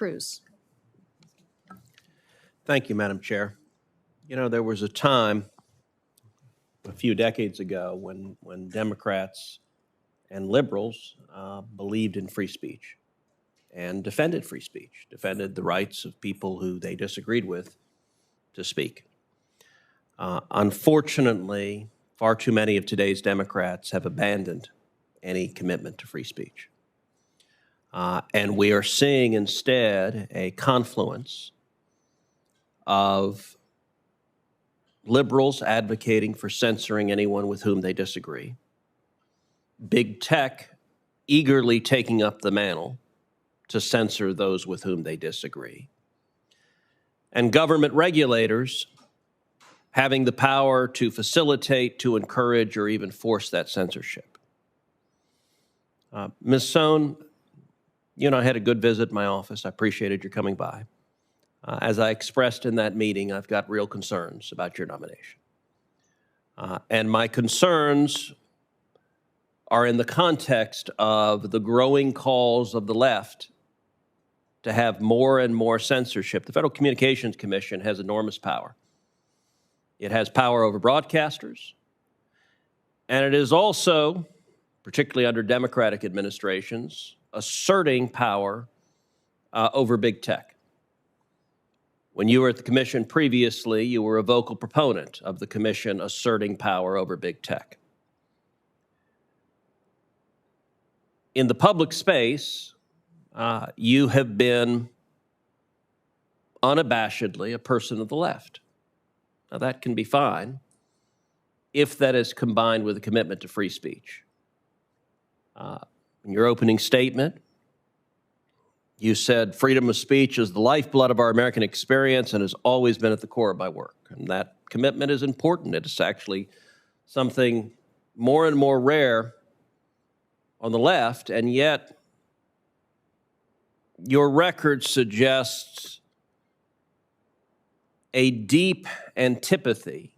Cruz. Thank you, Madam Chair. You know, there was a time a few decades ago when Democrats and liberals believed in free speech and defended free speech, defended the rights of people who they disagreed with to speak. Unfortunately, far too many of today's Democrats have abandoned any commitment to free speech. And we are seeing instead a confluence of liberals advocating for censoring anyone with whom they disagree, big tech eagerly taking up the mantle to censor those with whom they disagree, and government regulators having the power to facilitate, to encourage, or even force that censorship. Ms. Sohn, you and I had a good visit in my office. I appreciated your coming by. As I expressed in that meeting, I've got real concerns about your nomination. And my concerns are in the context of the growing calls of the left to have more and more censorship. The Federal Communications Commission has enormous power. It has power over broadcasters, and it is also, particularly under Democratic administrations, asserting power over big tech. When you were at the commission previously, you were a vocal proponent of the commission asserting power over big tech. In the public space, you have been unabashedly a person of the left. Now, that can be fine if that is combined with a commitment to free speech. In your opening statement, you said freedom of speech is the lifeblood of our American experience and has always been at the core of my work. And that commitment is important. It is actually something more and more rare on the left, and yet your record suggests a deep antipathy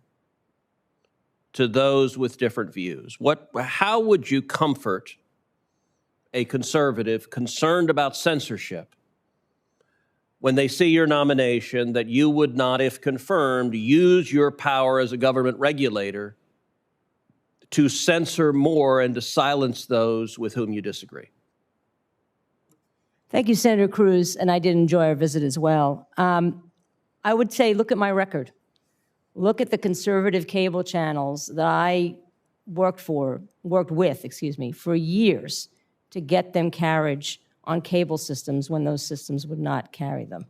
to those with different views. How would you comfort a conservative concerned about censorship when they see your nomination that you would not, if confirmed, use your power as a government regulator to censor more and to silence those with whom you disagree? Thank you, Senator Cruz, and I did enjoy our visit as well. I would say, look at my record. Look at the conservative cable channels that I worked with, for years to get them carriage on cable systems when those systems would not carry them.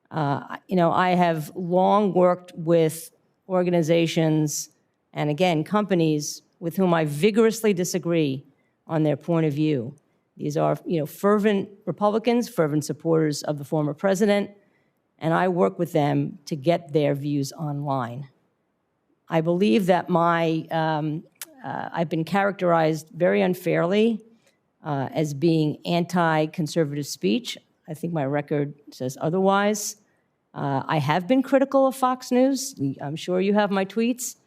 I have long worked with organizations and, again, companies with whom I vigorously disagree on their point of view. These are, fervent Republicans, fervent supporters of the former president, and I work with them to get their views online. I believe that I've been characterized very unfairly as being anti-conservative speech. I think my record says otherwise. I have been critical of Fox News. I'm sure you have my tweets.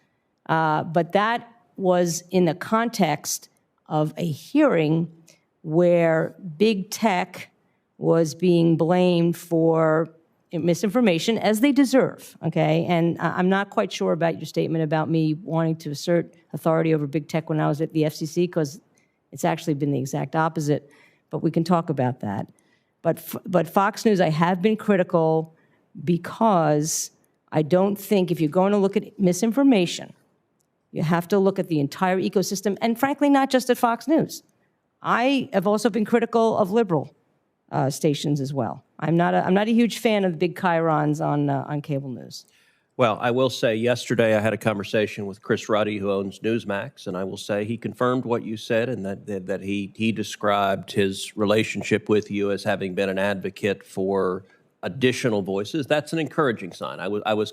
But that was in the context of a hearing where big tech was being blamed for misinformation, as they deserve, okay? And I'm not quite sure about your statement about me wanting to assert authority over big tech when I was at the FCC, because it's actually been the exact opposite, but we can talk about that. But Fox News, I have been critical because I don't think if you're going to look at misinformation, you have to look at the entire ecosystem, and frankly, not just at Fox News. I have also been critical of liberal stations as well. I'm not a huge fan of the big chyrons on cable news. Well, I will say yesterday I had a conversation with Chris Ruddy, who owns Newsmax, and I will say he confirmed what you said, and that he described his relationship with you as having been an advocate for additional voices. That's an encouraging sign. I was